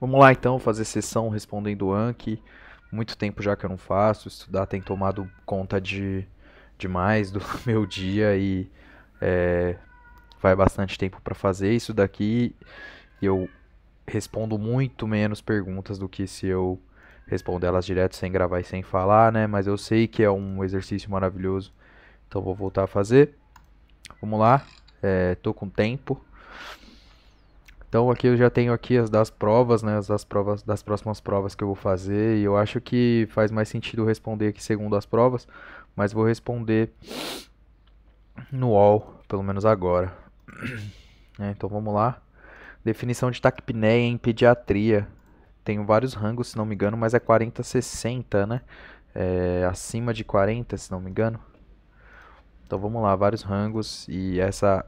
Vamos lá então, fazer sessão respondendo Anki. Muito tempo já que eu não faço, estudar tem tomado conta demais do meu dia e é, vai bastante tempo para fazer isso daqui. E eu respondo muito menos perguntas do que se eu responder elas direto sem gravar e sem falar, né? Mas eu sei que é um exercício maravilhoso, então vou voltar a fazer. Vamos lá, tô com tempo. Então aqui eu já tenho aqui as das provas, né, as das provas das próximas provas que eu vou fazer, e eu acho que faz mais sentido responder aqui segundo as provas, mas vou responder no UOL, pelo menos agora. Então vamos lá. Definição de taquipneia em pediatria. Tenho vários rangos, se não me engano, mas é 40-60, né? Acima de 40, se não me engano. Então vamos lá, vários rangos e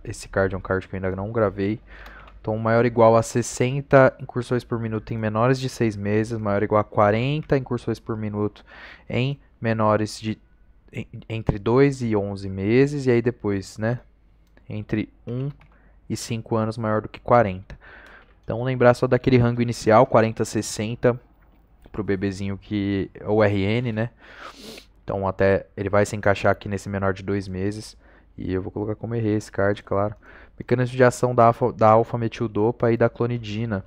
esse card é um card que eu ainda não gravei. Então, maior ou igual a 60 incursões por minuto em menores de 6 meses, maior ou igual a 40 incursões por minuto em menores de entre 2 e 11 meses, e aí depois, né, entre 1 e 5 anos maior do que 40. Então, lembrar só daquele rango inicial, 40-60, para o bebezinho que é o RN, né? Então, até ele vai se encaixar aqui nesse menor de 2 meses. E eu vou colocar como errei esse card, claro. Mecanismo de ação da alfa-metildopa e da clonidina.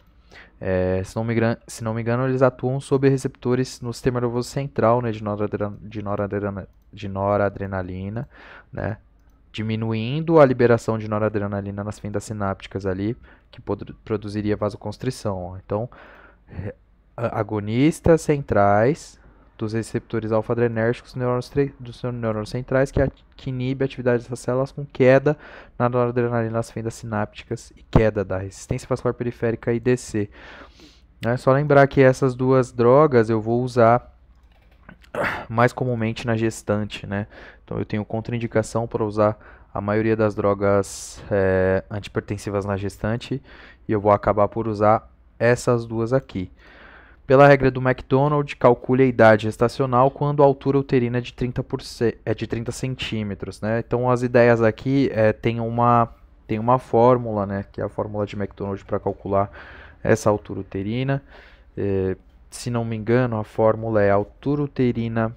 Se não me engano, eles atuam sobre receptores no sistema nervoso central, né, de noradrenalina, né, diminuindo a liberação de noradrenalina nas fendas sinápticas ali, que produziria vasoconstrição. Então, agonistas centrais dos receptores alfa-adrenérgicos dos neurônios centrais, que inibe a atividade dessas células com queda na noradrenalina nas fendas sinápticas e queda da resistência vascular periférica IDC. É só lembrar que essas duas drogas eu vou usar mais comumente na gestante, né? Então eu tenho contraindicação para usar a maioria das drogas antipertensivas na gestante e eu vou acabar por usar essas duas aqui. Pela regra do McDonald, calcule a idade gestacional quando a altura uterina é de 30 centímetros, né? Então as ideias aqui tem uma fórmula, né? Que é a fórmula de McDonald para calcular essa altura uterina. Se não me engano, a fórmula é altura uterina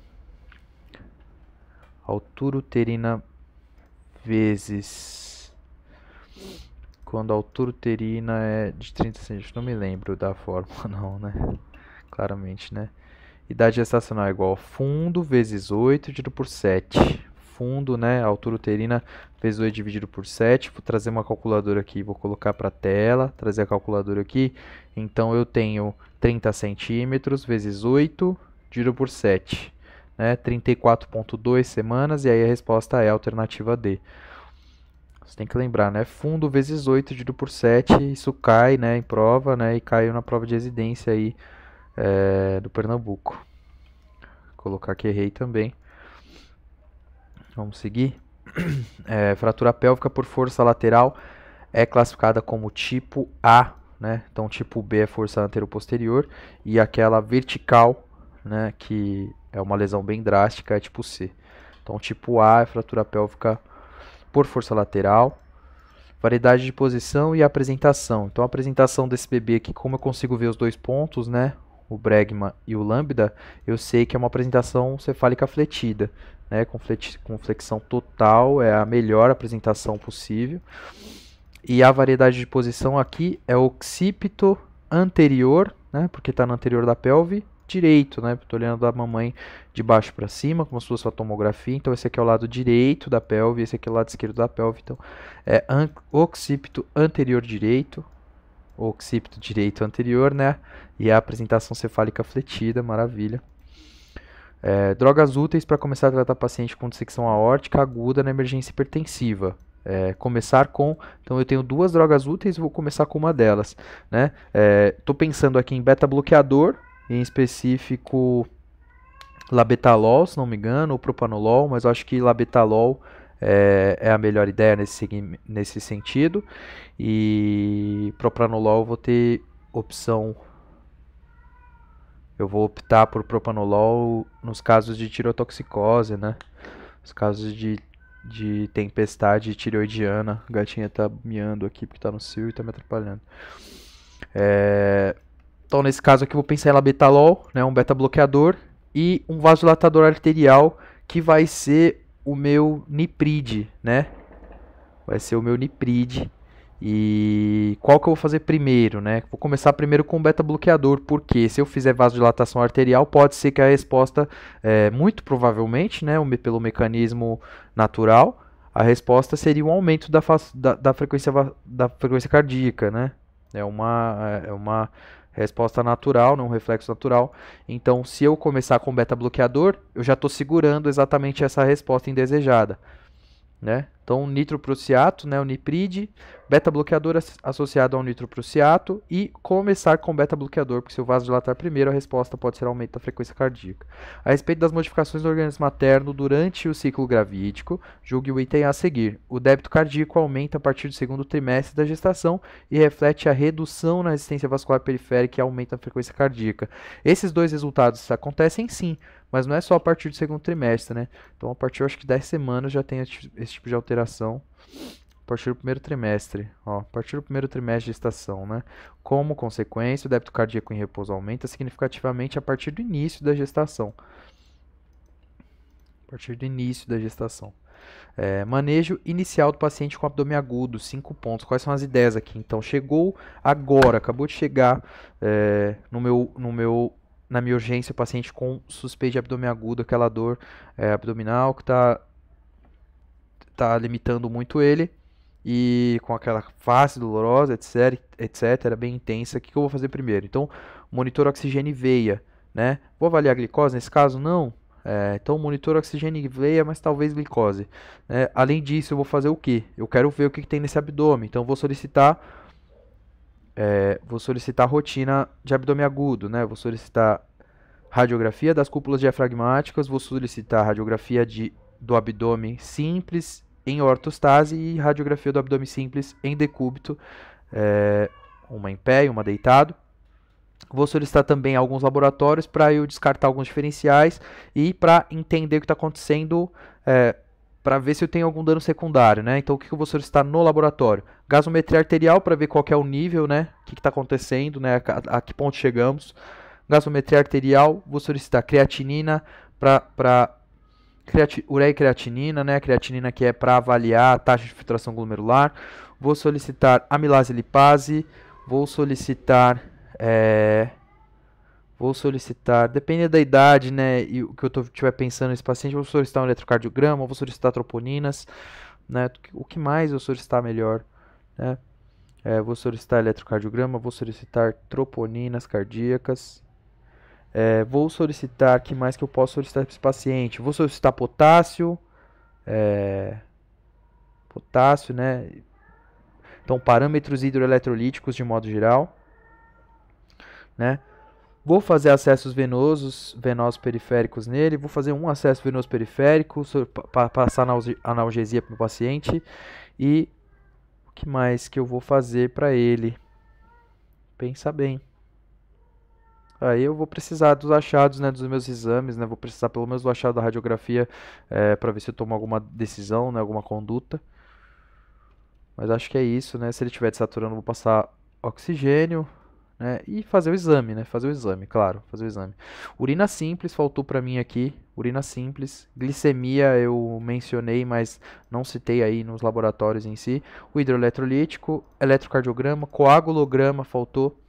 vezes quando a altura uterina é de 30 centímetros. Não me lembro da fórmula não, né? Claramente, né? Idade gestacional é igual a fundo vezes 8 dividido por 7. Fundo, né? Altura uterina vezes 8 dividido por 7. Vou trazer uma calculadora aqui, vou colocar para a tela, trazer a calculadora aqui. Então eu tenho 30 centímetros vezes 8 dividido por 7. Né? 34,2 semanas, e aí a resposta é a alternativa D. Você tem que lembrar, né? Fundo vezes 8 dividido por 7, isso cai, né, em prova, né? E caiu na prova de residência aí do Pernambuco. Vou colocar que errei também. Vamos seguir. Fratura pélvica por força lateral é classificada como tipo A, né? Então tipo B é força anteroposterior e aquela vertical, né, que é uma lesão bem drástica, é tipo C. Então tipo A é fratura pélvica por força lateral. Variedade de posição e apresentação. Então a apresentação desse bebê aqui, como eu consigo ver os dois pontos, né, o bregma e o lambda, eu sei que é uma apresentação cefálica fletida, né, com flexão total, é a melhor apresentação possível. E a variedade de posição aqui é o occipito anterior, né, porque está no anterior da pelve, direito, né, estou olhando da mamãe de baixo para cima, como se fosse uma tomografia, então esse aqui é o lado direito da pelve, esse aqui é o lado esquerdo da pelve, então é occipito anterior direito, occipito direito anterior, né, e a apresentação cefálica fletida, maravilha. Drogas úteis para começar a tratar paciente com dissecção aórtica aguda na emergência hipertensiva. Começar com, então eu tenho duas drogas úteis, vou começar com uma delas, né? Estou pensando aqui em beta-bloqueador, em específico labetalol, se não me engano, ou propanolol, mas eu acho que labetalol é a melhor ideia nesse sentido. E propranolol eu vou ter opção. Eu vou optar por propanolol nos casos de tirotoxicose, né? Nos casos de tempestade tireoidiana. A gatinha tá miando aqui porque tá no cio e tá me atrapalhando. Então, nesse caso aqui, eu vou pensar em labetalol, né, um beta-bloqueador, e um vasodilatador arterial, que vai ser o meu nipride, né? Vai ser o meu nipride. E qual que eu vou fazer primeiro, né? Vou começar primeiro com o beta-bloqueador, porque se eu fizer vasodilatação arterial, pode ser que a resposta, muito provavelmente, né, pelo mecanismo natural, a resposta seria um aumento da frequência cardíaca, né? É uma resposta natural, né, um reflexo natural. Então, se eu começar com beta-bloqueador, eu já estou segurando exatamente essa resposta indesejada, né? Então, nitroprussiato, né, o nipride, beta-bloqueador associado ao nitroprussiato e começar com beta-bloqueador, porque se o vasodilatar primeiro, a resposta pode ser aumento da frequência cardíaca. A respeito das modificações do organismo materno durante o ciclo gravídico, julgue o item a seguir. O débito cardíaco aumenta a partir do segundo trimestre da gestação e reflete a redução na resistência vascular periférica e aumenta a frequência cardíaca. Esses dois resultados acontecem sim, mas não é só a partir do segundo trimestre, né? Então, a partir, eu acho que 10 semanas já tem esse tipo de alteração. A partir do primeiro trimestre, ó, a partir do primeiro trimestre de gestação, né? Como consequência, o débito cardíaco em repouso aumenta significativamente a partir do início da gestação. A partir do início da gestação. Manejo inicial do paciente com abdômen agudo, 5 pontos. Quais são as ideias aqui? Então, chegou agora, acabou de chegar na minha urgência, o paciente com suspeita de abdômen agudo, aquela dor abdominal que está limitando muito ele, e com aquela face dolorosa, etc, bem intensa. O que eu vou fazer primeiro? Então, monitor oxigênio e veia, né? Vou avaliar a glicose nesse caso? Não. Então, monitor oxigênio e veia, mas talvez glicose. Além disso, eu vou fazer o quê? Eu quero ver o que tem nesse abdômen. Então, vou solicitar rotina de abdômen agudo, né? Vou solicitar radiografia das cúpulas diafragmáticas, vou solicitar radiografia do abdômen simples em ortostase e radiografia do abdômen simples em decúbito, uma em pé e uma deitado. Vou solicitar também alguns laboratórios para eu descartar alguns diferenciais e para entender o que está acontecendo, para ver se eu tenho algum dano secundário, né? Então, o que eu vou solicitar no laboratório? Gasometria arterial para ver qual que é o nível, né? O que está acontecendo, né? A que ponto chegamos. Gasometria arterial, vou solicitar creatinina para ureia e creatinina, né? Creatinina que é para avaliar a taxa de filtração glomerular. Vou solicitar amilase e lipase. Vou solicitar, dependendo da idade, né? E o que eu estiver pensando nesse paciente, vou solicitar um eletrocardiograma, vou solicitar troponinas, né? O que mais eu solicitar melhor, né? Vou solicitar eletrocardiograma, vou solicitar troponinas cardíacas. Vou solicitar, que mais que eu posso solicitar para esse paciente? Vou solicitar potássio, né? Então, parâmetros hidroeletrolíticos de modo geral, né? Vou fazer acessos venosos periféricos nele, vou fazer um acesso venoso periférico, para passar analgesia para o paciente. E o que mais que eu vou fazer para ele? Pensa bem. Aí eu vou precisar dos achados, né, dos meus exames, né, vou precisar pelo menos do achado da radiografia para ver se eu tomo alguma decisão, né, alguma conduta. Mas acho que é isso, né, se ele estiver desaturando, eu vou passar oxigênio, né, e fazer o exame, né, claro, fazer o exame. Urina simples, faltou para mim aqui, urina simples. Glicemia eu mencionei, mas não citei aí nos laboratórios em si. O hidroeletrolítico, eletrocardiograma, coagulograma faltou.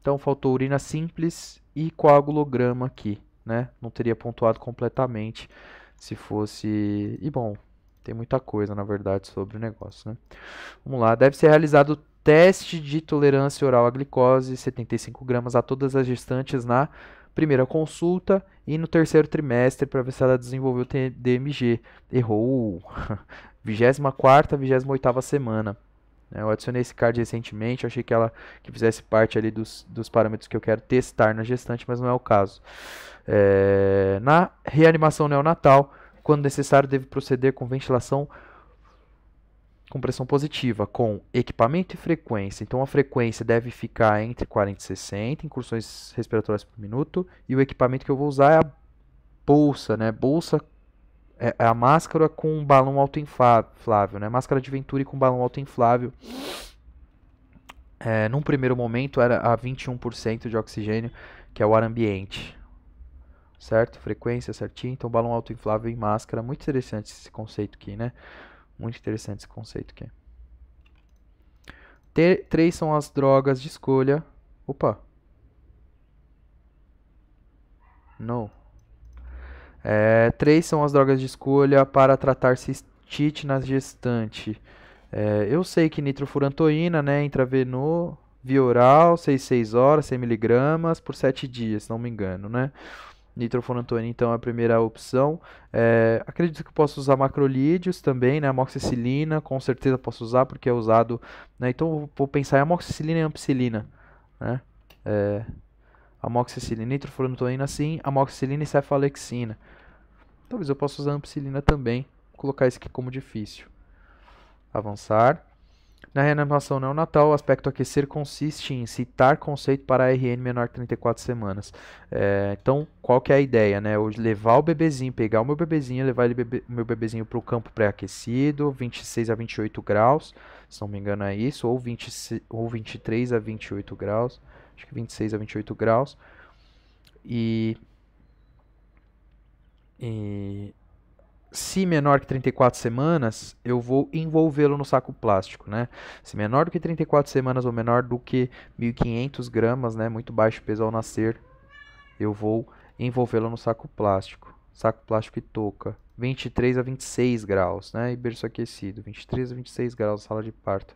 Então, faltou urina simples e coagulograma aqui, né? Não teria pontuado completamente se fosse... E, bom, tem muita coisa, na verdade, sobre o negócio, né? Vamos lá. Deve ser realizado teste de tolerância oral à glicose, 75 gramas a todas as gestantes na primeira consulta e no terceiro trimestre para ver se ela desenvolveu DMG. Errou! 24ª, 28ª semana. Eu adicionei esse card recentemente, eu achei que fizesse parte ali dos parâmetros que eu quero testar na gestante, mas não é o caso. Na reanimação neonatal, quando necessário, deve proceder com ventilação com pressão positiva, com equipamento e frequência. Então, a frequência deve ficar entre 40 e 60 incursões respiratórias por minuto, e o equipamento que eu vou usar é a bolsa, né? Bolsa é a máscara com um balão autoinflável, né? Máscara de Venturi com balão autoinflável. Num primeiro momento era a 21% de oxigênio, que é o ar ambiente, certo? Frequência certinho, então balão autoinflável em máscara, muito interessante esse conceito aqui, né? Muito interessante esse conceito aqui. Três são as drogas de escolha. Opa. Não. Três são as drogas de escolha para tratar cistite na gestante. Eu sei que nitrofurantoína, né, intravenoso, via oral, 6 horas, 100 miligramas por 7 dias, se não me engano, né? Nitrofurantoína, então, é a primeira opção. Acredito que posso usar macrolídeos também, né? Amoxicilina, com certeza posso usar, porque é usado, né? Então, vou pensar em amoxicilina e ampicilina, né? Amoxicilina, nitrofurantoína, sim. Amoxicilina e cefalexina. Talvez eu possa usar ampicilina também. Vou colocar isso aqui como difícil. Avançar. Na reanimação neonatal, o aspecto aquecer consiste em citar conceito para RN menor que 34 semanas. Então, qual que é a ideia, né? Eu levar o bebezinho, pegar o meu bebezinho, levar o meu bebezinho para o campo pré-aquecido, 26 a 28 graus, se não me engano é isso, ou 23 a 28 graus, acho que 26 a 28 graus. E se menor que 34 semanas, eu vou envolvê-lo no saco plástico, né? Se menor do que 34 semanas ou menor do que 1.500 gramas, né? Muito baixo peso ao nascer, eu vou envolvê-lo no saco plástico. Saco plástico e touca. 23 a 26 graus, né? E berço aquecido. 23 a 26 graus, sala de parto.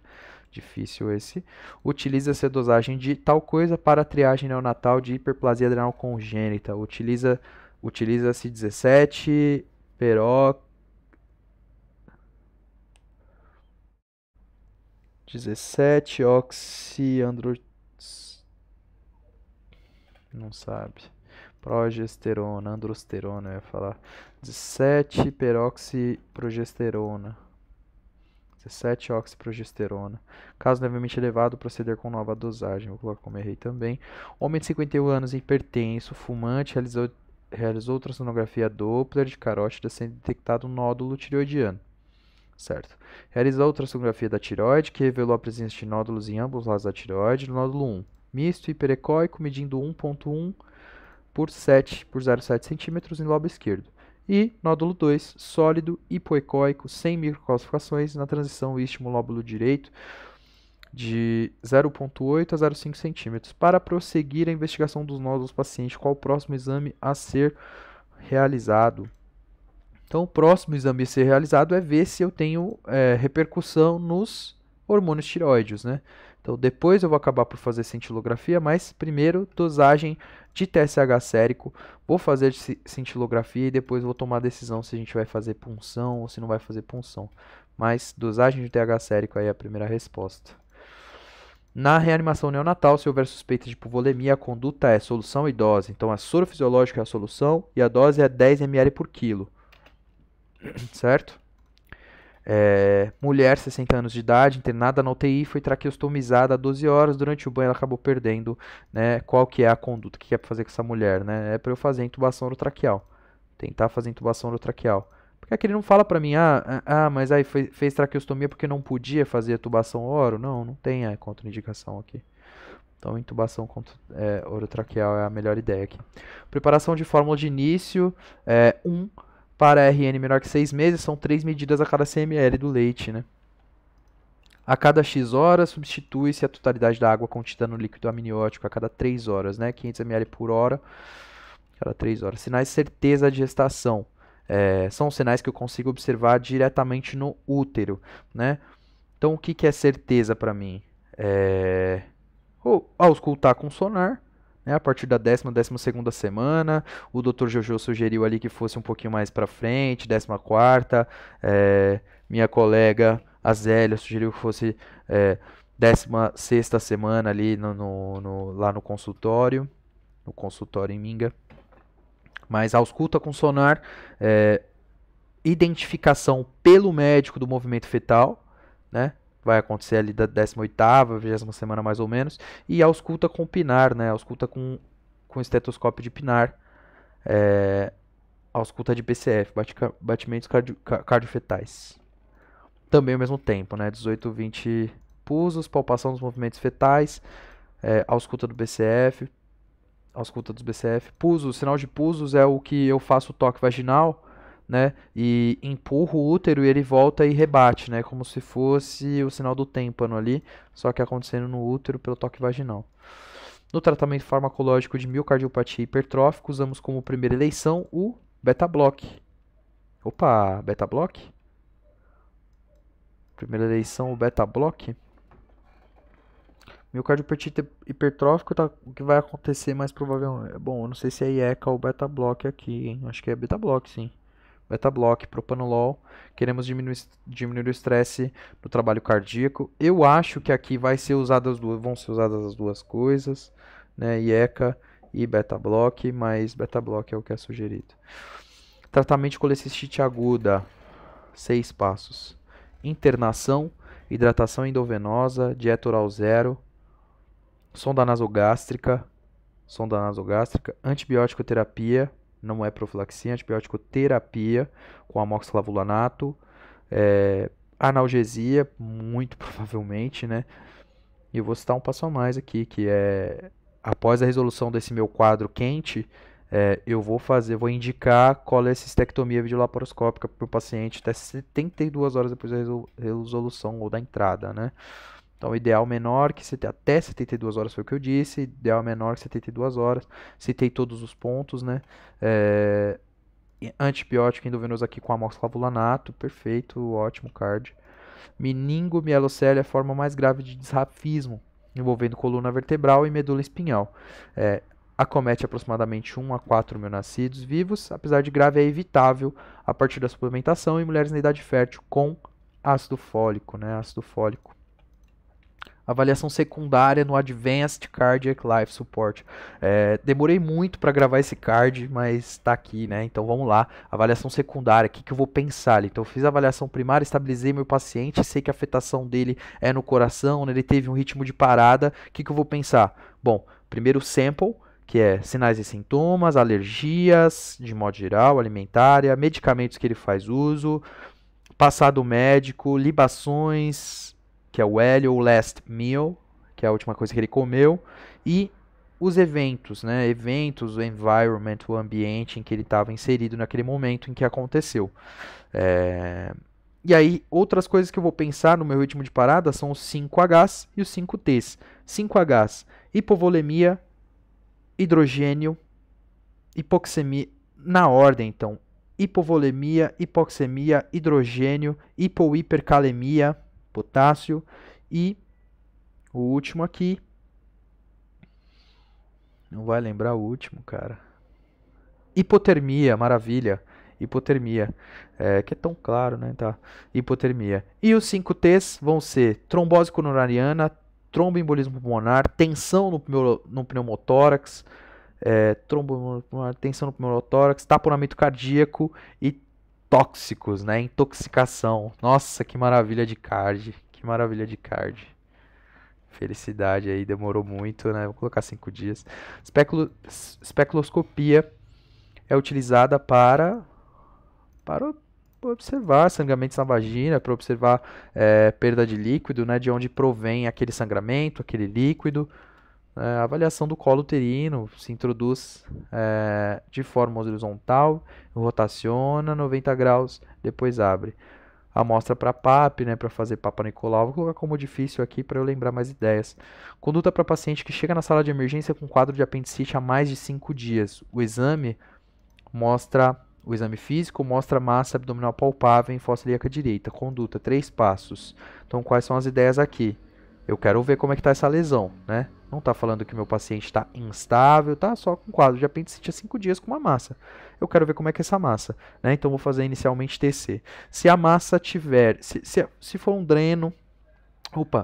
Difícil esse. Utiliza-se a dosagem de tal coisa para a triagem neonatal de hiperplasia adrenal congênita. Utiliza-se 17 Peró 17 oxiandro não sabe. Progesterona, androsterona, eu ia falar. 17 peroxiprogesterona. 17 oxiprogesterona. Caso levemente elevado, proceder com nova dosagem. Vou colocar como errei também. Homem de 51 anos, hipertenso, fumante, realizou ultrassonografia Doppler de carótida, sendo detectado um nódulo tireoidiano. Certo. Realizou a ultrassonografia da tireoide, que revelou a presença de nódulos em ambos os lados da tireoide. Nódulo 1, misto hiperecóico, medindo 1,1 por 7 por 0,7 centímetros em lobo esquerdo. E nódulo 2, sólido hipoecóico, sem microcalcificações, na transição istmo-lóbulo direito, de 0,8 a 0,5 centímetros. Para prosseguir a investigação dos nódulos paciente, qual o próximo exame a ser realizado? Então, o próximo exame a ser realizado é ver se eu tenho repercussão nos hormônios tireoides, né? Então, depois eu vou acabar por fazer cintilografia, mas primeiro dosagem de TSH sérico. Vou fazer cintilografia e depois vou tomar a decisão se a gente vai fazer punção ou se não vai fazer punção. Mas dosagem de TH sérico aí é a primeira resposta. Na reanimação neonatal, se houver suspeita de hipovolemia, a conduta é solução e dose. Então, a soro fisiológico é a solução e a dose é 10 ml por quilo. Certo? Mulher, 60 anos de idade, internada na UTI, foi traqueostomizada há 12 horas. Durante o banho, ela acabou perdendo, né? Qual que é a conduta? O que é para fazer com essa mulher, né? É para eu fazer intubação orotraqueal. Tentar fazer intubação orotraqueal. Porque aqui ele não fala para mim, mas aí fez traqueostomia porque não podia fazer tubação oro? Não, não tem contraindicação aqui. Então, intubação orotraqueal é a melhor ideia aqui. Preparação de fórmula de início, 1 para RN menor que 6 meses, são 3 medidas a cada 100 ml do leite, né? A cada X horas, substitui-se a totalidade da água contida no líquido amniótico a cada 3 horas, né? 500 ml por hora, a cada 3 horas. Sinais de certeza de gestação. São sinais que eu consigo observar diretamente no útero, né? Então, o que é certeza para mim? Auscultar com sonar, né, a partir da 12ª semana. O Dr. Jojo sugeriu ali que fosse um pouquinho mais para frente, 14ª. Minha colega Azélia sugeriu que fosse 16ª semana ali lá no consultório em Minga. Mas ausculta com sonar, identificação pelo médico do movimento fetal, né? Vai acontecer ali da 18ª, 20ª semana mais ou menos, e ausculta com pinar, né? Ausculta com estetoscópio de pinar, ausculta de BCF, batimentos cardiofetais. Também ao mesmo tempo, né? 18, 20 pulsos, palpação dos movimentos fetais, ausculta do BCF, ausculta dos BCF. Pulsos, sinal de pulsos é o que eu faço o toque vaginal, né? E empurro o útero e ele volta e rebate, né? Como se fosse o sinal do tímpano ali, só que acontecendo no útero pelo toque vaginal. No tratamento farmacológico de miocardiopatia hipertrófica, usamos como primeira eleição o beta-block. Opa, beta-block? Primeira eleição, o beta-block. Miocardiopatia hipertrófica, tá, o que vai acontecer mais provavelmente... Bom, eu não sei se é IECA ou beta-block aqui, hein? Acho que é beta-block, sim. Beta-block, propanolol. Queremos diminuir o estresse no trabalho cardíaco. Eu acho que aqui vão ser usadas as duas coisas, né? IECA e beta-block, mas beta-block é o que é sugerido. Tratamento de colecistite aguda, 6 passos. Internação, hidratação endovenosa, dieta oral zero, sonda nasogástrica, antibiótico terapia, não é profilaxia, antibiótico terapia com amoxiclavulanato, analgesia, muito provavelmente, né? E eu vou citar um passo a mais aqui, que é, após a resolução desse meu quadro quente, eu vou indicar colecistectomia videolaparoscópica para o paciente até 72 horas depois da resolução ou da entrada, né? Então, ideal menor que até 72 horas foi o que eu disse, ideal menor que 72 horas. Citei todos os pontos, né? Antibiótico endovenoso aqui com amoxiclavulanato, perfeito, ótimo card. Meningomielocele é a forma mais grave de disrafismo, envolvendo coluna vertebral e medula espinhal. Acomete aproximadamente 1 a 4 mil nascidos vivos, apesar de grave, é evitável a partir da suplementação em mulheres na idade fértil com ácido fólico, né? Ácido fólico. Avaliação secundária no Advanced Cardiac Life Support. Demorei muito para gravar esse card, mas está aqui, né? Então vamos lá. Avaliação secundária, o que eu vou pensar ali? Então eu fiz a avaliação primária, estabilizei meu paciente, sei que a afetação dele é no coração, né? Ele teve um ritmo de parada. O que eu vou pensar? Bom, primeiro sample, que é sinais e sintomas, alergias, de modo geral, alimentária, medicamentos que ele faz uso, passado médico, libações, que é o L ou last meal, que é a última coisa que ele comeu, e os eventos, né? Eventos, o environment, o ambiente em que ele estava inserido naquele momento em que aconteceu. E aí, outras coisas que eu vou pensar no meu ritmo de parada são os 5Hs e os 5Ts. 5Hs, hipovolemia, hidrogênio, hipoxemia, na ordem então, hipovolemia, hipoxemia, hidrogênio, hipohipercalemia, potássio, e o último aqui, não vai lembrar o último, cara, hipotermia, maravilha, hipotermia, que é tão claro, né, tá, hipotermia, e os 5Ts vão ser trombose coronariana, tromboembolismo pulmonar, tensão no pneumotórax, tensão no pneumotórax, taponamento cardíaco e tóxicos, né? Intoxicação. Nossa, que maravilha de card. Que maravilha de card. Felicidade aí, demorou muito, né? Vou colocar 5 dias. Especuloscopia é utilizada para observar sangramentos na vagina, para observar perda de líquido, né? De onde provém aquele sangramento, aquele líquido. A avaliação do colo uterino se introduz de forma horizontal, rotaciona 90 graus, depois abre. Amostra para PAP, né, para fazer Papa Nicolau. Vou colocar como difícil aqui para eu lembrar mais ideias. Conduta para paciente que chega na sala de emergência com quadro de apendicite há mais de 5 dias. O exame físico mostra massa abdominal palpável em fossa ilíaca direita. Conduta, 3 passos. Então, quais são as ideias aqui? Eu quero ver como é que está essa lesão, né? Não está falando que meu paciente está instável, tá só com quadro de apendicite há 5 dias com uma massa. Eu quero ver como é que é essa massa, né? Então vou fazer inicialmente TC. Se a massa tiver, se for um dreno,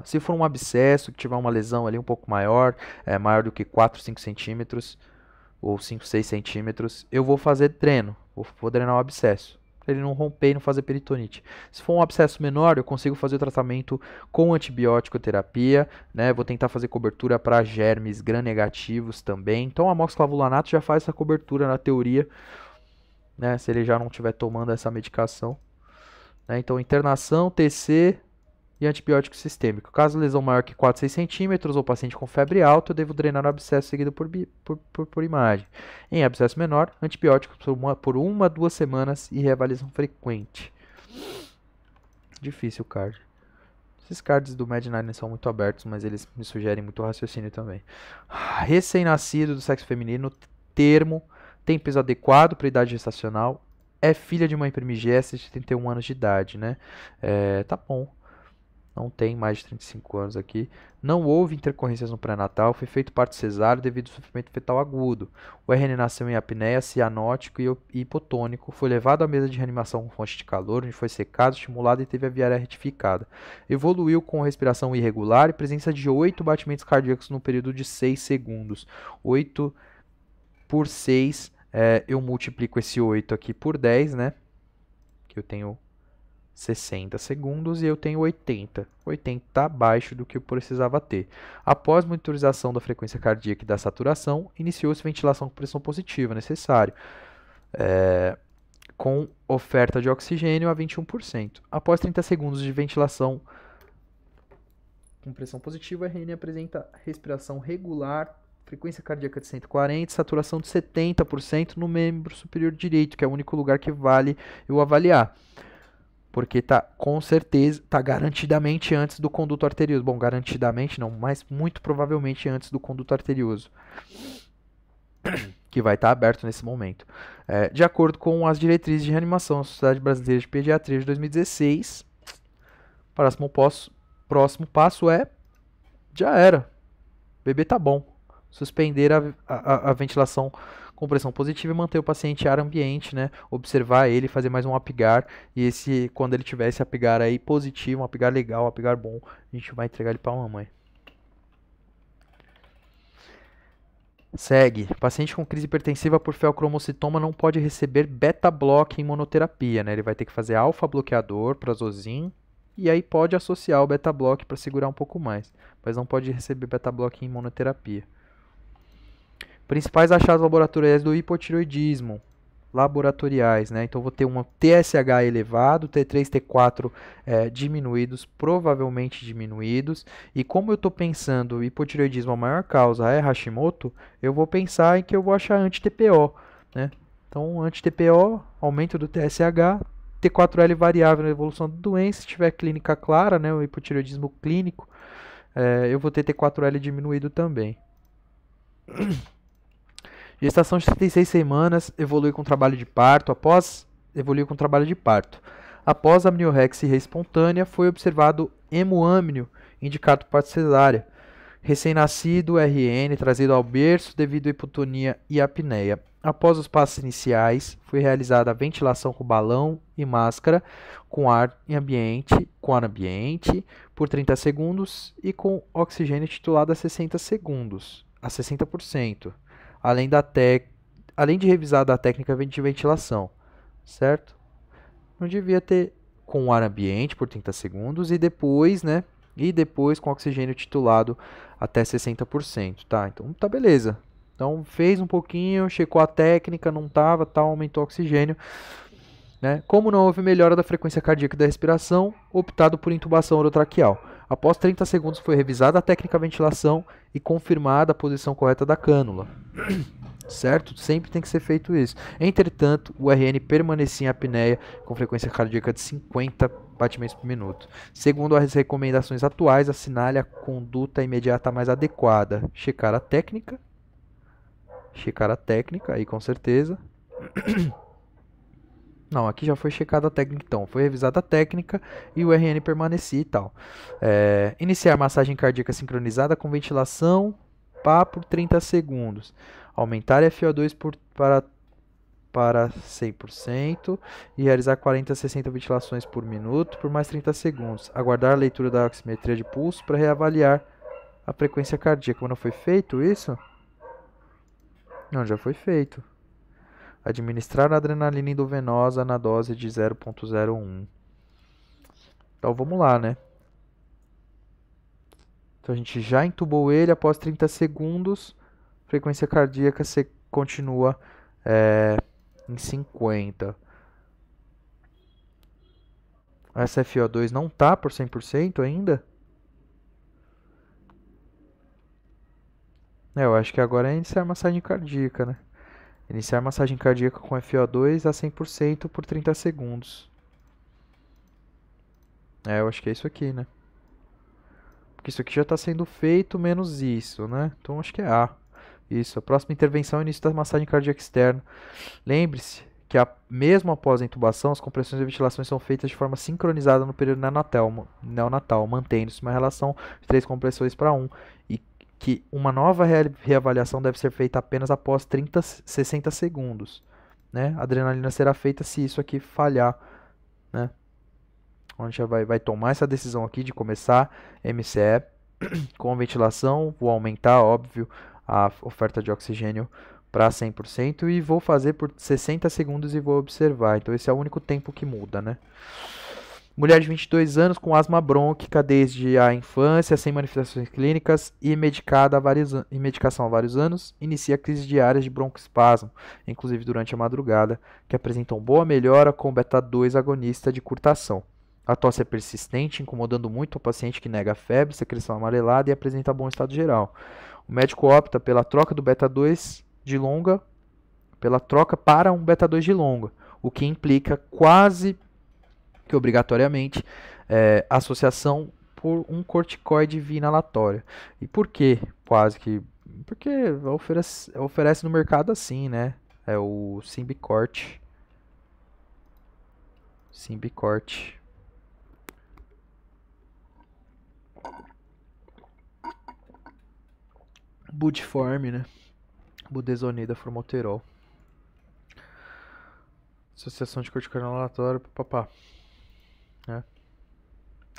se for um abscesso, que tiver uma lesão ali um pouco maior, maior do que 4, 5 centímetros, ou 5, 6 centímetros, eu vou fazer dreno, vou drenar o abscesso, para ele não romper e não fazer peritonite. Se for um abscesso menor, eu consigo fazer o tratamento com antibiótico terapia, né? Vou tentar fazer cobertura para germes gram-negativos também. Então, o amoxiclavulanato já faz essa cobertura na teoria, né? Se ele já não estiver tomando essa medicação. Né? Então, internação, TC, e antibiótico sistêmico. Caso lesão maior que 4 a 6 centímetros ou paciente com febre alta, eu devo drenar o abscesso seguido por imagem. Em abscesso menor, antibióticos por 1 a 2 semanas e reavaliação frequente. Difícil o card. Esses cards do Mad9 são muito abertos, mas eles me sugerem muito raciocínio também. Recém-nascido do sexo feminino, termo, tem peso adequado para a idade gestacional, é filha de mãe primigesta de 31 anos de idade, né? Tá bom. Não tem mais de 35 anos aqui. Não houve intercorrências no pré-natal. Foi feito parto cesáreo devido ao sofrimento fetal agudo. O RN nasceu em apneia, cianótico e hipotônico. Foi levado à mesa de reanimação com fonte de calor, onde foi secado, estimulado e teve a viária retificada. Evoluiu com respiração irregular e presença de 8 batimentos cardíacos no período de 6 segundos. 8 por 6, eu multiplico esse 8 aqui por 10, né? Que eu tenho 60 segundos e eu tenho 80. 80 está abaixo do que eu precisava ter. Após monitorização da frequência cardíaca e da saturação, iniciou-se ventilação com pressão positiva, necessário, com oferta de oxigênio a 21%. Após 30 segundos de ventilação com pressão positiva, a RN apresenta respiração regular, frequência cardíaca de 140, saturação de 70% no membro superior direito, que é o único lugar que vale eu avaliar. Porque tá, com certeza, tá garantidamente antes do conduto arterioso. Bom, garantidamente não, mas muito provavelmente antes do conduto arterioso, que vai estar aberto nesse momento. De acordo com as diretrizes de reanimação da Sociedade Brasileira de Pediatria de 2016, próximo passo já era. O bebê tá bom. Suspender a ventilação com pressão positiva e manter o paciente em ar ambiente, né? Observar ele, fazer mais um apigar, e quando ele tiver esse apigar aí positivo, um apigar legal, um apigar bom, a gente vai entregar ele para a mamãe. Segue. Paciente com crise hipertensiva por feocromocitoma não pode receber beta-block em monoterapia, né? Ele vai ter que fazer alfa-bloqueador, prazosin, e aí pode associar o beta-block para segurar um pouco mais, mas não pode receber beta-block em monoterapia. Principais achados laboratoriais do hipotireoidismo, laboratoriais, né? Então vou ter um TSH elevado, T3, T4 diminuídos, provavelmente diminuídos. E como eu estou pensando hipotireoidismo a maior causa é Hashimoto, eu vou pensar em que eu vou achar anti-TPO, né? Então anti-TPO, aumento do TSH, T4L variável na evolução da doença, se tiver clínica clara, né? O hipotireoidismo clínico, eu vou ter T4L diminuído também. Gestação de 36 semanas, evolui com trabalho de parto. Após amniorexia espontânea, foi observado hemoâmnio, indicado parto cesárea. Recém-nascido, RN, trazido ao berço devido à hipotonia e apneia. Após os passos iniciais, foi realizada a ventilação com balão e máscara, com ar ambiente, por 30 segundos e com oxigênio titulado a 60 segundos, a 60%. Além de revisar a técnica de ventilação, certo? Não devia ter com ar ambiente por 30 segundos e depois, né? E depois com oxigênio titulado até 60%, tá? Então tá beleza. Então fez um pouquinho, checou a técnica, não tava, tal, aumentou o oxigênio, né? Como não houve melhora da frequência cardíaca e da respiração, optado por intubação orotraqueal. Após 30 segundos foi revisada a técnica de ventilação e confirmada a posição correta da cânula. Certo? Sempre tem que ser feito isso. Entretanto, o RN permanecia em apneia com frequência cardíaca de 50 batimentos por minuto. Segundo as recomendações atuais, assinale a conduta imediata mais adequada. Checar a técnica, aí com certeza. Não, aqui já foi checada a técnica, então. Foi revisada a técnica e o RN permanecia e tal. Iniciar massagem cardíaca sincronizada com ventilação por 30 segundos. Aumentar FO2 para 100% e realizar 40 a 60 ventilações por minuto por mais 30 segundos. Aguardar a leitura da oximetria de pulso para reavaliar a frequência cardíaca. Mas não foi feito isso? Não, já foi feito. Administrar adrenalina endovenosa na dose de 0,01. Então vamos lá, né? Então a gente já intubou ele após 30 segundos. Frequência cardíaca você continua em 50. A SFO2 não tá por 100% ainda? Eu acho que agora é iniciar massagem cardíaca, né? Iniciar massagem cardíaca com FO2 a 100% por 30 segundos. Eu acho que é isso aqui, né? Porque isso aqui já está sendo feito menos isso, né? Então acho que é A. Isso, a próxima intervenção é o início da massagem cardíaca externa. Lembre-se que mesmo após a intubação, as compressões e ventilações são feitas de forma sincronizada no período neonatal, mantendo-se uma relação de 3 compressões para 1, e que uma nova reavaliação deve ser feita apenas após 60 segundos. Né? A adrenalina será feita se isso aqui falhar, né? A gente já vai tomar essa decisão aqui de começar MCE com ventilação. Vou aumentar, óbvio, a oferta de oxigênio para 100% e vou fazer por 60 segundos e vou observar. Então esse é o único tempo que muda, né? Mulher de 22 anos com asma brônquica desde a infância, sem manifestações clínicas e medicada e medicação há vários anos, inicia crises diárias de broncoespasmo, inclusive durante a madrugada, que apresentam boa melhora com beta-2 agonista de curta ação. A tosse é persistente, incomodando muito o paciente que nega febre, secreção amarelada e apresenta bom estado geral. O médico opta pela troca do beta-2 de longa, pela troca para um beta-2 de longa, o que implica quase que obrigatoriamente associação por um corticoide via inalatória. E por que quase que? Porque oferece no mercado assim, né? É o Symbicort. Symbicort. Budform, né? Budesonida formoterol. Associação de corticoide inalatória, papá.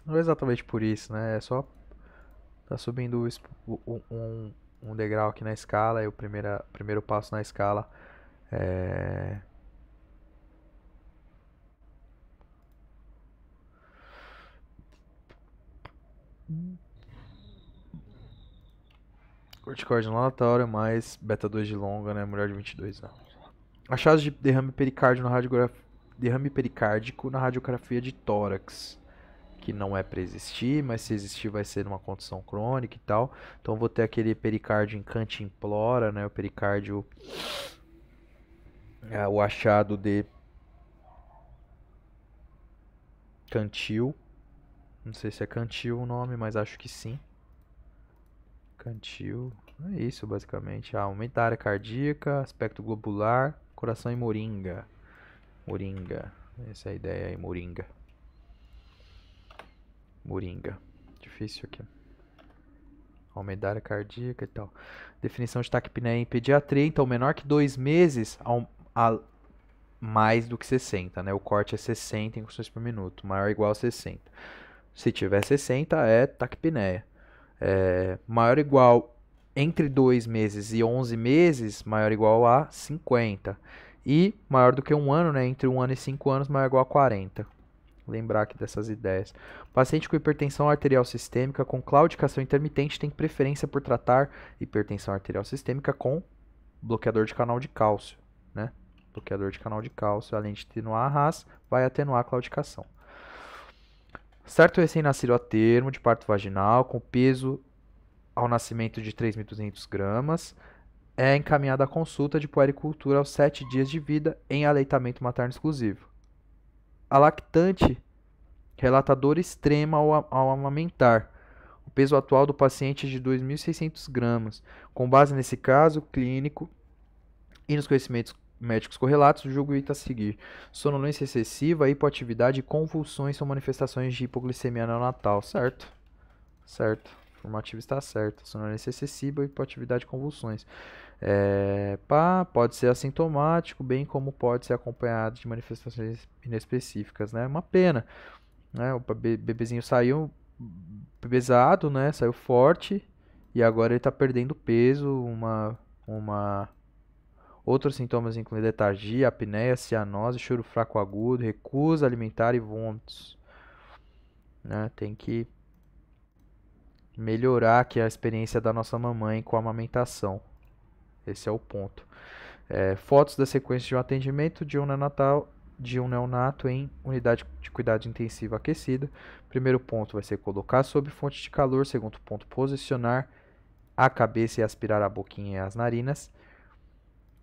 Não é exatamente por isso, né? É só tá subindo um degrau aqui na escala e o primeiro passo na escala é corticoide inalatório mais beta-2 de longa, né? Mulher de 22 anos. Achados de derrame pericárdico na radiografia de tórax, que não é para existir, mas se existir vai ser numa condição crônica e tal. Então vou ter aquele pericárdio em cantimplora, né? O pericárdio, o achado de Cantil. Não sei se é Cantil o nome, mas acho que sim. Cantil. É isso, basicamente. Aumenta a área cardíaca, aspecto globular, coração e moringa. Moringa. Essa é a ideia aí, moringa. Moringa. Difícil aqui. Aumentar a área cardíaca e tal. Definição de taquipneia em pediatria. Então, menor que 2 meses, mais do que 60, né? O corte é 60 incursões por minuto. Maior ou igual a 60. Se tiver 60, é taquipneia. Maior ou igual entre 2 meses e 11 meses, maior ou igual a 50. E maior do que 1 ano, né? Entre 1 ano e 5 anos, maior ou igual a 40. Lembrar aqui dessas ideias. Paciente com hipertensão arterial sistêmica com claudicação intermitente tem preferência por tratar hipertensão arterial sistêmica com bloqueador de canal de cálcio, né? Bloqueador de canal de cálcio, além de atenuar a RAS, vai atenuar a claudicação. Certo recém-nascido a termo de parto vaginal, com peso ao nascimento de 3.200 gramas, é encaminhada à consulta de puericultura aos 7 dias de vida em aleitamento materno exclusivo. A lactante relata dor extrema ao amamentar. O peso atual do paciente é de 2.600 gramas. Com base nesse caso clínico e nos conhecimentos médicos correlatos, o julgo a seguir. Sonolência excessiva, hipoatividade e convulsões são manifestações de hipoglicemia neonatal. Certo? Certo. O formativo está certo. Sonolência excessiva, hipoatividade e convulsões. Pode ser assintomático, bem como pode ser acompanhado de manifestações inespecíficas, né? Uma pena, né? O bebezinho saiu pesado, né? Saiu forte e agora ele está perdendo peso. Outros sintomas incluem letargia, apneia, cianose, choro fraco agudo, recusa alimentar e vômitos, né? Tem que melhorar aqui a experiência da nossa mamãe com a amamentação. Esse é o ponto. Fotos da sequência de um atendimento de um neonatal de um neonato em unidade de cuidado intensivo aquecida. Primeiro ponto vai ser colocar sob fonte de calor. Segundo ponto, posicionar a cabeça e aspirar a boquinha e as narinas.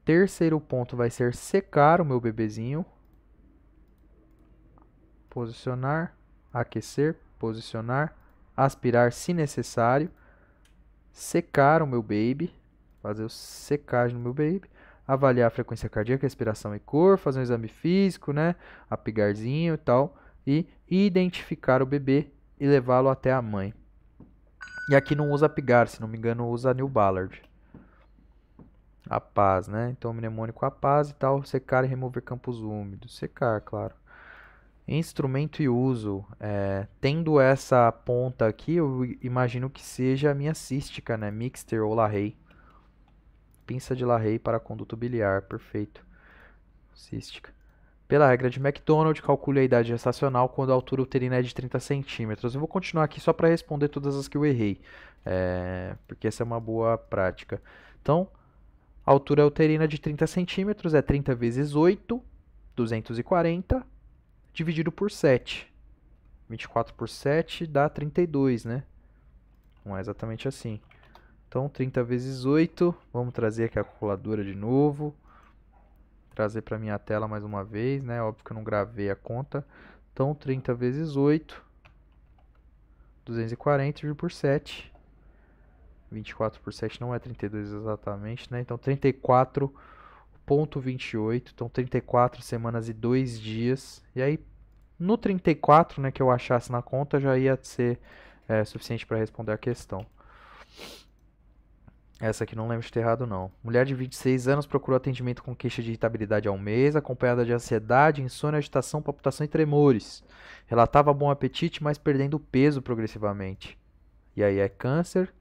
Terceiro ponto vai ser secar o meu bebezinho. Posicionar, aquecer, posicionar, aspirar se necessário. Secar o meu baby, fazer o secagem no meu baby. Avaliar a frequência cardíaca, respiração e cor, fazer um exame físico, né? Apigarzinho e tal. E identificar o bebê e levá-lo até a mãe. E aqui não usa apigar, se não me engano, usa New Ballard. A paz, né? Então, mnemônico a paz e tal. Secar e remover campos úmidos. Secar, claro. Instrumento e uso. Tendo essa ponta aqui, eu imagino que seja a minha cística, né? Mixter ou Larrey. Pinça de Larrey para conduto biliar. Perfeito. Cística. Pela regra de McDonald, calcule a idade gestacional quando a altura uterina é de 30 centímetros. Eu vou continuar aqui só para responder todas as que eu errei. Porque essa é uma boa prática. Então, a altura uterina de 30 centímetros é 30 vezes 8, 240, dividido por 7. 24 por 7 dá 32, né? Não é exatamente assim. Então, 30 vezes 8, vamos trazer aqui a calculadora de novo. Trazer para minha tela mais uma vez, né? Óbvio que eu não gravei a conta. Então, 30 vezes 8, 240 dividido por 7. 24 por 7 não é 32 exatamente, né? Então, 34,28. Então, 34 semanas e 2 dias. E aí, no 34, né, que eu achasse na conta, já ia ser suficiente para responder a questão. Essa aqui não lembro de ter errado, não. Mulher de 26 anos procurou atendimento com queixa de irritabilidade há um mês, acompanhada de ansiedade, insônia, agitação, palpitação e tremores. Relatava bom apetite, mas perdendo peso progressivamente. E aí, é câncer?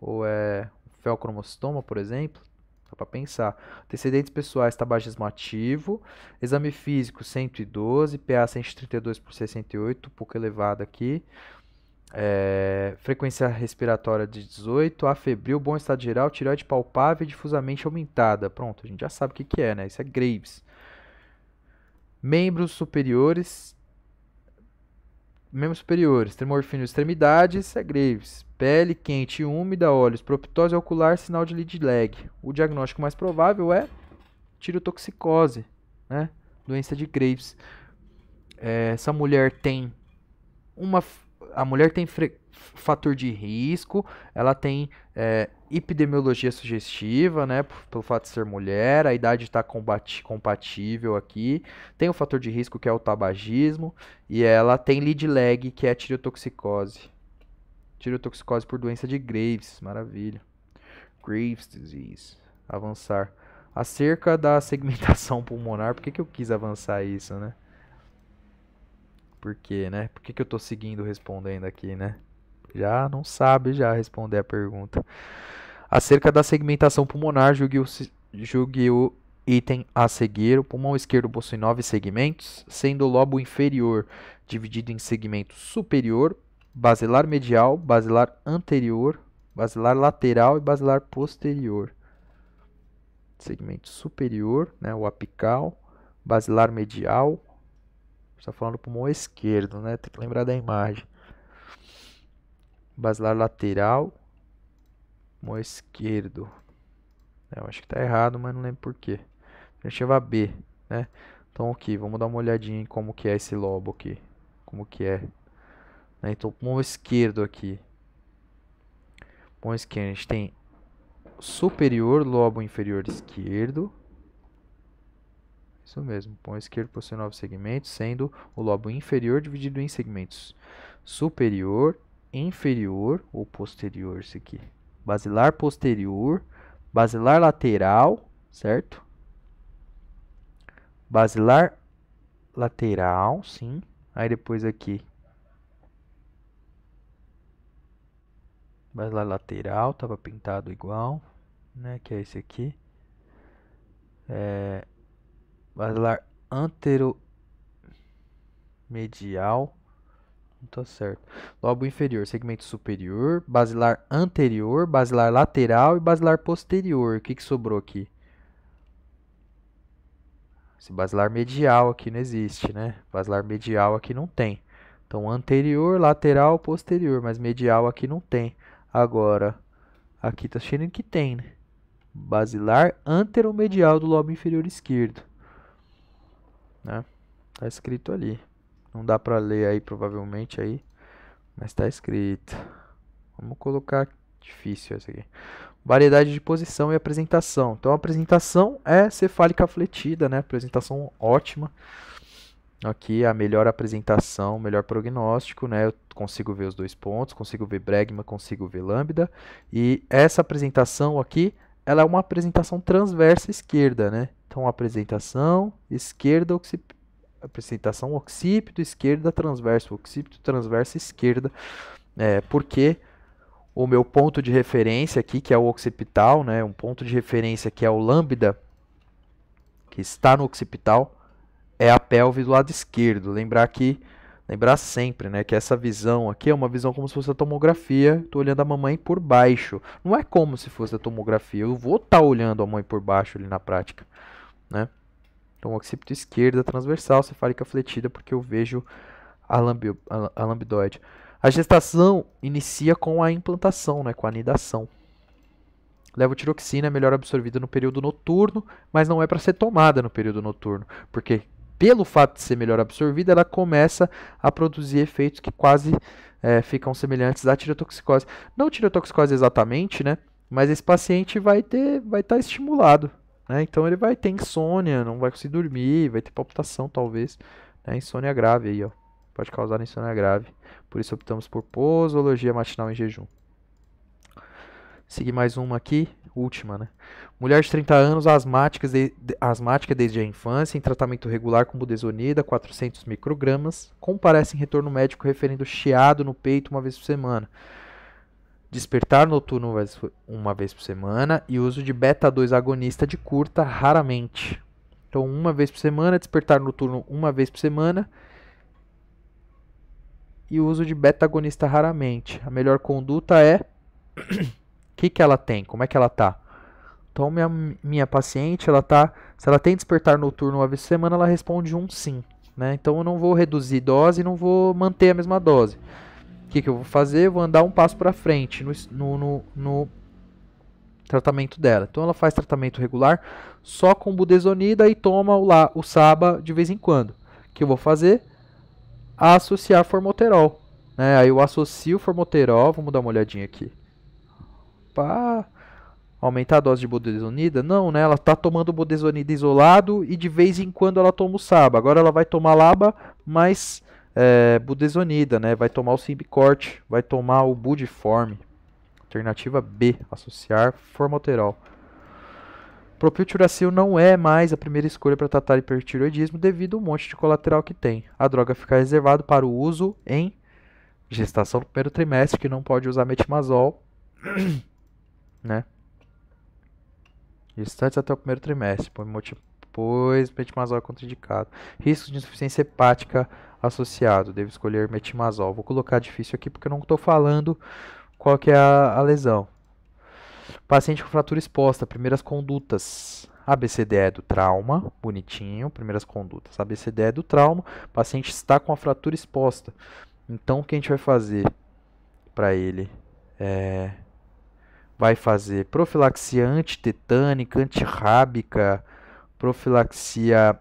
Ou é feocromostoma, por exemplo? Dá para pensar. Antecedentes pessoais, tabagismo ativo. Exame físico, 112. PA 132 por 68, um pouco elevado aqui. Frequência respiratória de 18, afebril, bom estado geral, tireoide palpável e difusamente aumentada. Pronto, a gente já sabe o que é, né? Isso é Graves. Membros superiores, tremor fino de extremidades, é Graves. Pele quente e úmida, olhos, proptose ocular, sinal de lead lag. O diagnóstico mais provável é tirotoxicose, né? Doença de Graves. Essa mulher tem a mulher tem fator de risco, ela tem epidemiologia sugestiva, né, pelo fato de ser mulher, a idade está compatível aqui, tem o fator de risco que é o tabagismo, e ela tem lead lag, que é a tireotoxicose. Tireotoxicose por doença de Graves, maravilha. Graves disease. Avançar. Acerca da segmentação pulmonar, por que eu quis avançar isso, né? Por quê, né? Por que eu tô seguindo respondendo aqui, né? Já não sabe já responder a pergunta. Acerca da segmentação pulmonar, julgue o item a seguir. O pulmão esquerdo possui 9 segmentos, sendo o lobo inferior dividido em segmento superior, basilar medial, basilar anterior, basilar lateral e basilar posterior. Segmento superior, né, o apical, basilar medial. Está falando do pulmão esquerdo, né? Tem que lembrar da imagem. Basilar lateral, pulmão esquerdo. Eu acho que está errado, mas não lembro por quê. Alternativa B, né? Então aqui, vamos dar uma olhadinha em como que é esse lobo aqui. Como que é. Né? Então, pulmão esquerdo aqui. Pulmão esquerdo, a gente tem superior, lobo inferior esquerdo. Isso mesmo, pulmão esquerdo possui 9 segmentos, sendo o lobo inferior dividido em segmentos superior, inferior ou posterior, isso aqui. Basilar posterior, basilar lateral, certo? Basilar lateral, sim. Aí depois aqui. Basilar lateral, estava pintado igual, né? Que é esse aqui. Basilar anteromedial. Não tá certo. Lobo inferior, segmento superior, basilar anterior, basilar lateral e basilar posterior. O que sobrou aqui? Esse basilar medial aqui não existe, né? Basilar medial aqui não tem. Então, anterior, lateral, posterior, mas medial aqui não tem. Agora, aqui está cheio que tem, né? Basilar anteromedial do lobo inferior esquerdo, né? Tá escrito ali. Não dá para ler aí, provavelmente, aí, mas está escrito. Vamos colocar difícil essa aqui. Variedade de posição e apresentação. Então, a apresentação é cefálica fletida, né? Apresentação ótima. Aqui a melhor apresentação, melhor prognóstico, né? Eu consigo ver os 2 pontos, consigo ver bregma, consigo ver lambda. E essa apresentação aqui, ela é uma apresentação transversa esquerda, né? Então, apresentação esquerda, apresentação occipito, esquerda, transverso, occipito, transverso, esquerda. Porque o meu ponto de referência aqui, que é o occipital, né? Um ponto de referência que é o lambda, que está no occipital, é a pelve do lado esquerdo. Lembrar sempre, né, que essa visão aqui é uma visão como se fosse a tomografia. Estou olhando a mamãe por baixo. Não é como se fosse a tomografia. Eu vou estar olhando a mãe por baixo ali na prática, né? Então, occipito esquerda, transversal, cefálica fletida, porque eu vejo a lambdoide. A gestação inicia com a implantação, né, com a anidação. Levotiroxina é melhor absorvida no período noturno, mas não é para ser tomada no período noturno, porque pelo fato de ser melhor absorvida, ela começa a produzir efeitos que quase ficam semelhantes à tireotoxicose. Não tireotoxicose exatamente, né? Mas esse paciente vai estar estimulado, né? Então ele vai ter insônia, não vai conseguir dormir, vai ter palpitação talvez, né? Insônia grave aí, ó. Pode causar insônia grave. Por isso optamos por posologia matinal em jejum. Seguir mais uma aqui, última, né? Mulher de 30 anos, asmática desde a infância, em tratamento regular com budesonida, 400 microgramas, comparece em retorno médico referindo chiado no peito uma vez por semana. Despertar noturno uma vez por semana e uso de beta-2 agonista de curta raramente. Então, uma vez por semana, despertar noturno uma vez por semana e uso de beta-agonista raramente. A melhor conduta é... O que ela tem? Como é que ela tá? Então, minha paciente, se ela tem despertar noturno uma vez por semana, ela responde um sim, né? Então, eu não vou reduzir dose e não vou manter a mesma dose. O que eu vou fazer? Eu vou andar um passo para frente no tratamento dela. Então, ela faz tratamento regular só com budesonida e toma o SABA de vez em quando. O que eu vou fazer? Associar formoterol, né? Aí eu associo formoterol, vamos dar uma olhadinha aqui. Para aumentar a dose de budesonida? Não, né? Ela está tomando budesonida isolado e de vez em quando ela toma o SABA. Agora ela vai tomar LABA mais budesonida, né? Vai tomar o Symbicort, vai tomar o Budiform. Alternativa B, associar formoterol. Propiltiuracil não é mais a primeira escolha para tratar hipertireoidismo devido ao monte de colateral que tem. A droga fica reservada para o uso em gestação do primeiro trimestre, que não pode usar metimazol, né? Gestantes até o primeiro trimestre, pois metimazol é contraindicado. Risco de insuficiência hepática associado, devo escolher metimazol. Vou colocar difícil aqui porque eu não estou falando qual que é a lesão. Paciente com fratura exposta, primeiras condutas. ABCDE do trauma, bonitinho, primeiras condutas. ABCDE do trauma, paciente está com a fratura exposta. Então, o que a gente vai fazer para ele? Vai fazer profilaxia antitetânica, antirrábica, profilaxia,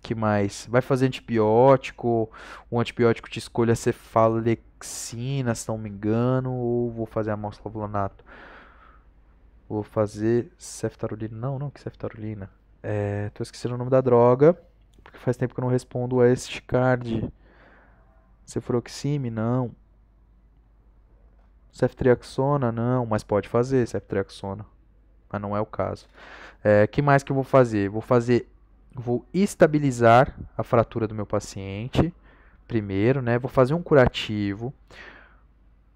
que mais? Vai fazer antibiótico, o antibiótico de escolha cefalexina, se não me engano, ou vou fazer amoxiclavulato. Vou fazer ceftarolina, não, que ceftarolina. Tô esquecendo o nome da droga, porque faz tempo que eu não respondo a este card. Cefuroxime, não. Ceftriaxona, não, mas pode fazer ceftriaxona, mas não é o caso. Que mais que eu vou fazer? Vou estabilizar a fratura do meu paciente primeiro, né? Vou fazer um curativo,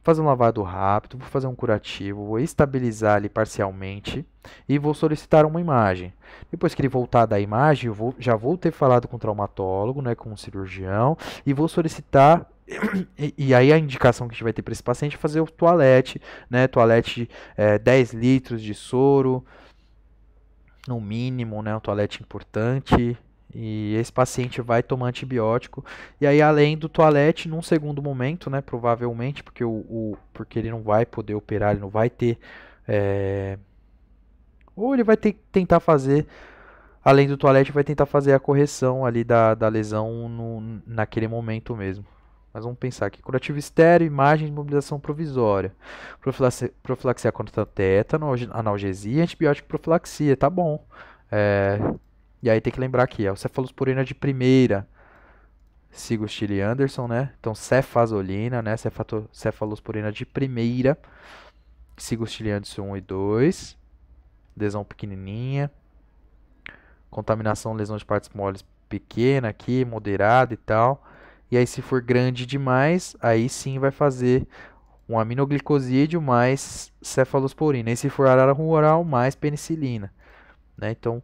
fazer um lavado rápido, vou fazer um curativo, vou estabilizar ali parcialmente e vou solicitar uma imagem. Depois que ele voltar da imagem, já vou ter falado com o traumatólogo, né, com o cirurgião, e vou solicitar. E aí a indicação que a gente vai ter para esse paciente é fazer o toalete, né? Toalete 10 litros de soro, no mínimo, né? Um toalete importante. E esse paciente vai tomar antibiótico. E aí, além do toalete, num segundo momento, né, provavelmente, porque ele não vai poder operar, ele não vai ter. é, Ou ele vai tentar fazer, além do toalete, vai tentar fazer a correção ali da lesão naquele momento mesmo. Mas vamos pensar aqui. Curativo estéreo, imagem de imobilização provisória. Profilaxia contra tétano, analgesia, antibiótico profilaxia. Tá bom. É, E aí tem que lembrar aqui, ó, cefalosporina de primeira, Sigo Stille Anderson, né? Então cefazolina, né? Cefalosporina de primeira, Sigo Stille Anderson 1 e 2, lesão pequenininha, contaminação, lesão de partes moles pequena aqui, moderada e tal. E aí se for grande demais, aí sim vai fazer um aminoglicosídeo mais cefalosporina. E se for arara rural, mais penicilina, né? Então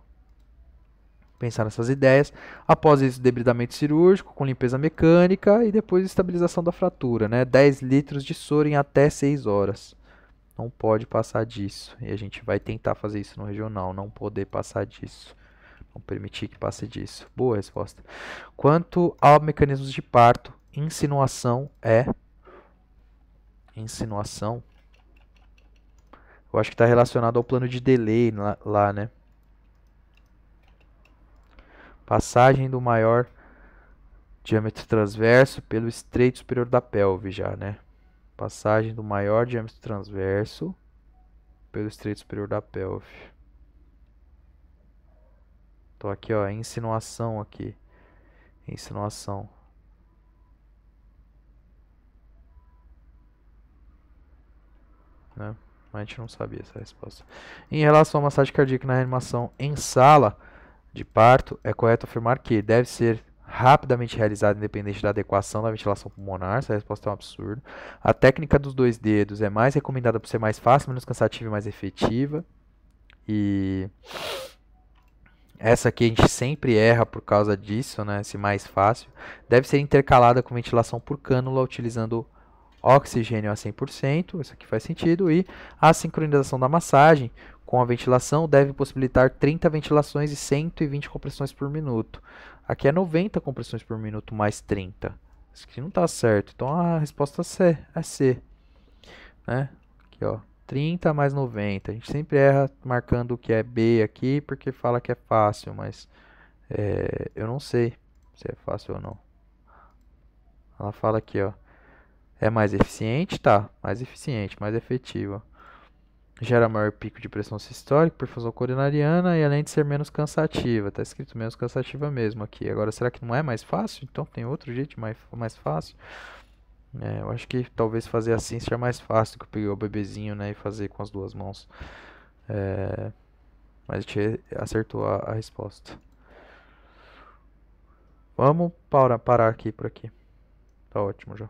pensar nessas ideias. Após isso, debridamento cirúrgico com limpeza mecânica e depois estabilização da fratura, né? 10 litros de soro em até 6 horas. Não pode passar disso. E a gente vai tentar fazer isso no regional, não poder passar disso. Não permitir que passe disso. Boa resposta. Quanto ao mecanismos de parto, insinuação. Insinuação. Eu acho que está relacionado ao plano de delay lá, né? Passagem do maior diâmetro transverso pelo estreito superior da pelve já, né? Passagem do maior diâmetro transverso pelo estreito superior da pelve. Então aqui, ó, insinuação aqui. Insinuação. Né? Mas a gente não sabia essa resposta. Em relação à massagem cardíaca na reanimação em sala de parto, é correto afirmar que deve ser rapidamente realizada independente da adequação da ventilação pulmonar. Essa resposta é um absurdo. A técnica dos 2 dedos é mais recomendada por ser mais fácil, menos cansativa e mais efetiva. E essa aqui a gente sempre erra por causa disso, né? Esse mais fácil. Deve ser intercalada com ventilação por cânula, utilizando oxigênio a 100%. Isso aqui faz sentido. E a sincronização da massagem com a ventilação deve possibilitar 30 ventilações e 120 compressões por minuto. Aqui é 90 compressões por minuto mais 30. Isso aqui não está certo. Então a resposta é C. Né? Aqui, ó. 30 mais 90. A gente sempre erra marcando o que é B aqui porque fala que é fácil, mas eu não sei se é fácil ou não. Ela fala aqui, ó. É mais eficiente? Tá. Mais eficiente, mais efetiva. Gera maior pico de pressão sistólica, perfusão coronariana e além de ser menos cansativa. Tá escrito menos cansativa mesmo aqui. Agora, será que não é mais fácil? Então tem outro jeito mais fácil? Eu acho que talvez fazer assim seja mais fácil do que pegar o bebezinho, né, e fazer com as 2 mãos. Mas a gente acertou a resposta. Vamos parar aqui por aqui. Tá ótimo já.